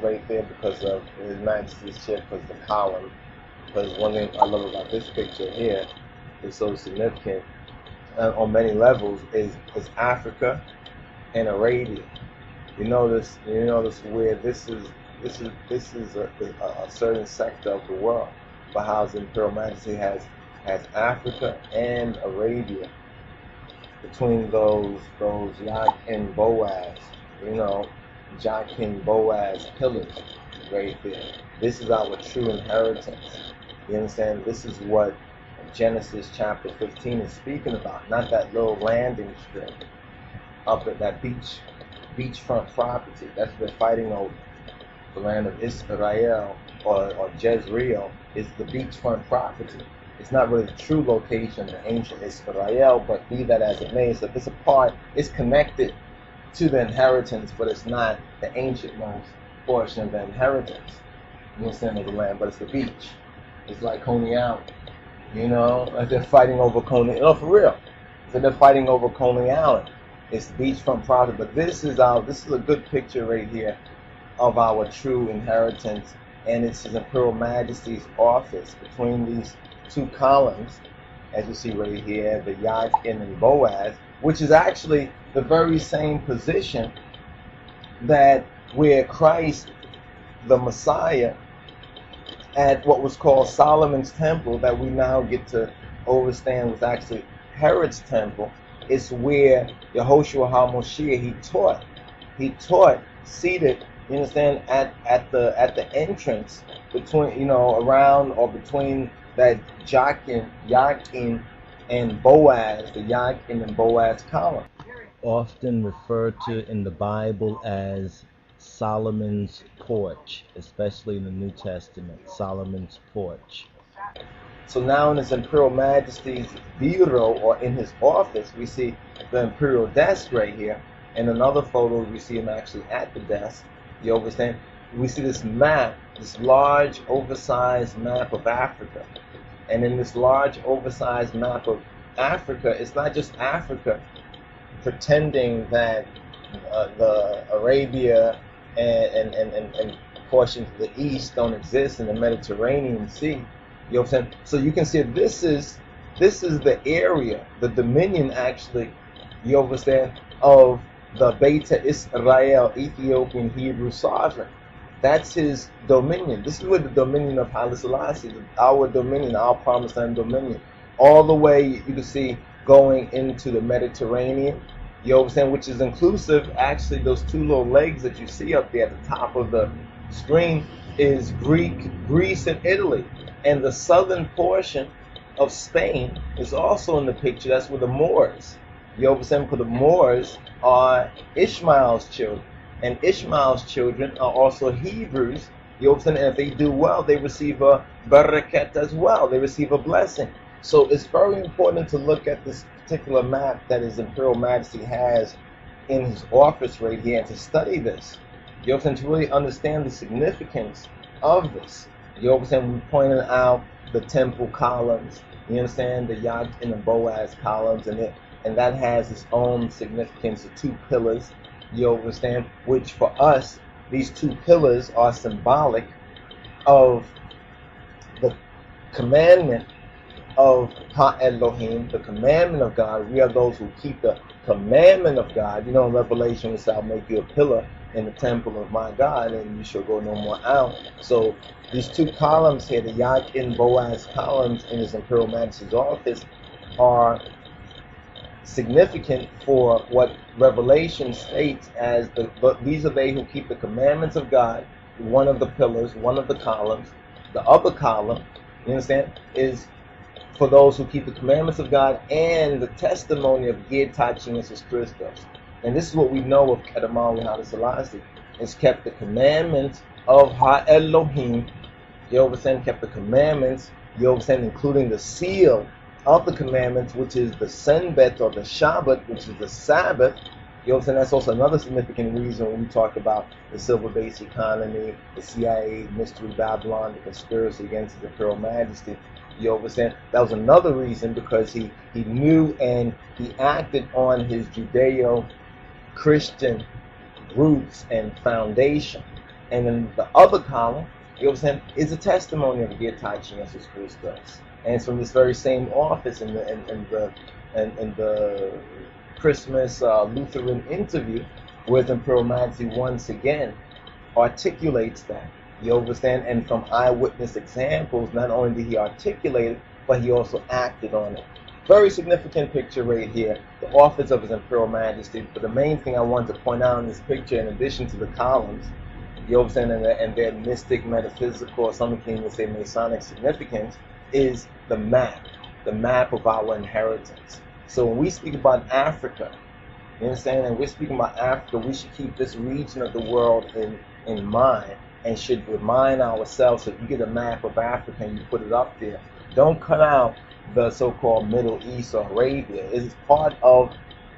right there because of His Majesty's ship, because the column. Because one thing I love about this picture here is so significant on many levels is Africa and Arabia. You notice where this is a certain sector of the world, but how His Imperial Majesty has Africa and Arabia between those Jachin-Boaz, Jachin-Boaz pillars right there. This is our true inheritance. You understand? This is what Genesis chapter 15 is speaking about, not that little landing strip up at that beachfront property. That's what they're fighting over. The land of Israel or Jezreel is the beachfront property. It's not really the true location of ancient Israel, but be that as it may, so it's a part, it's connected to the inheritance, but it's not the ancientmost portion of the inheritance, you understand, of the land, but it's the beach. It's like Coney Island, like they're fighting over Coney, for real. So they're fighting over Coney Island. It's the beachfront property, but this is a good picture right here of our true inheritance, and it's His Imperial Majesty's office between these two columns, as you see right here, the Jachin and Boaz, which is actually the very same position that where Christ, the Messiah, at what was called Solomon's temple, that we now get to overstand was actually Herod's temple. It's where Yehoshua HaMoshiach, he taught seated, you understand, at the entrance between, around or between that Jachin and Boaz, the Jachin and Boaz column. Often referred to in the Bible as Solomon's porch, especially in the New Testament, Solomon's porch. So now in His Imperial Majesty's Biro, or in his office, we see the imperial desk right here. In another photo, we see him actually at the desk. You understand? We see this map, this large, oversized map of Africa. And in this large, oversized map of Africa, it's not just Africa pretending that the Arabia and portions of the east don't exist in the Mediterranean Sea. You know what I'm saying? So you can see this is the area, the dominion actually, you understand, of the Beta Israel Ethiopian Hebrew sovereign. That's his dominion. This is where the dominion of Haile Selassie, our dominion, our promised land dominion, all the way you can see going into the Mediterranean, you understand, which is inclusive, actually, those two little legs that you see up there at the top of the screen is Greece, and Italy. And the southern portion of Spain is also in the picture. That's where the Moors, you understand, because the Moors are Ishmael's children. And Ishmael's children are also Hebrews, you understand, and if they do well, they receive a barakat as well. They receive a blessing. So it's very important to look at this particular map that His Imperial Majesty has in his office right here and to study this. You understand, to really understand the significance of this. You understand, we pointed out the temple columns, you understand, the Jachin and Boaz columns, and that has its own significance of two pillars, you understand, which for us, these two pillars are symbolic of the commandment of Ha-Elohim, the commandment of God. We are those who keep the commandment of God. In Revelation, it says, I'll make you a pillar in the temple of my God, and you shall go no more out. So these two columns here, the Jachin Boaz columns in His Imperial Majesty's office, are significant for what Revelation states as these are they who keep the commandments of God, one of the pillars, one of the columns. The other column, you understand, is for those who keep the commandments of God and the testimony of Yetachin Jesus Christos. And this is what we know of Kedamawi Haile Selassie. It's kept the commandments of Ha-Elohim, you understand, kept the commandments, you understand, including the seal of the commandments, which is the Senbet or the Shabbat, which is the Sabbath. You understand, that's also another significant reason when we talk about the silver-based economy, the CIA, Mystery Babylon, the conspiracy against His Imperial Majesty. You understand? That was another reason, because he knew and he acted on his Judeo-Christian roots and foundation. And then the other column, you know what I'm saying, is a testimony of JACHIN Jesus Christus. And it's from this very same office in the Christmas Lutheran interview, where the Imperial Majesty once again articulates that. You understand? And from eyewitness examples, not only did he articulate it, but he also acted on it. Very significant picture right here, the office of His Imperial Majesty. But the main thing I want to point out in this picture, in addition to the columns, you know what I'm saying, and their mystic, metaphysical, or some can even say Masonic significance, is the map of our inheritance. So when we speak about Africa, you understand, and we're speaking about Africa, we should keep this region of the world in mind, and should remind ourselves that you get a map of Africa and you put it up there. Don't cut out the so-called Middle East or Arabia. It is part of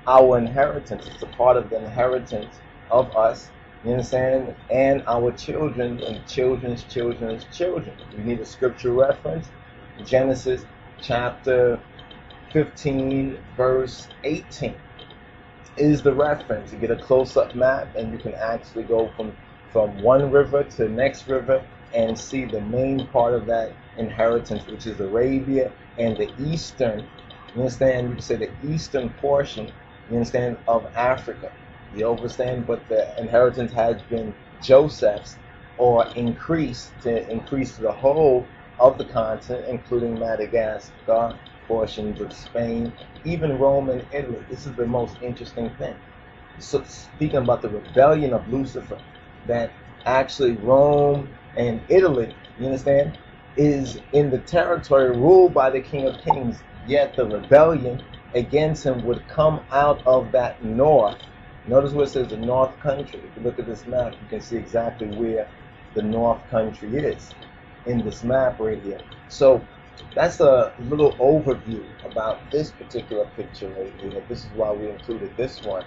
our inheritance. It's a part of the inheritance of us, you understand, and our children and children's children's children. You need a scripture reference. Genesis chapter 15, verse 18 is the reference. You get a close-up map, and you can actually go from one river to the next river and see the main part of that inheritance, which is Arabia and the eastern, you understand, you can say the eastern portion, you understand, of Africa. You understand? But the inheritance has been Joseph's, or increased to the whole of the continent, including Madagascar, portions of Spain, even Rome and Italy. This is the most interesting thing. So speaking about the rebellion of Lucifer, that actually Rome and Italy, you understand, is in the territory ruled by the King of Kings, yet the rebellion against him would come out of that north. Notice where it says the north country. If you look at this map, you can see exactly where the north country is in this map right here. So that's a little overview about this particular picture right here. This is why we included this one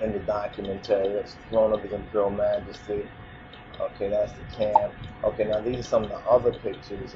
in the documentary. It's Throne of His Imperial Majesty. Okay, that's the camp. Okay, now these are some of the other pictures.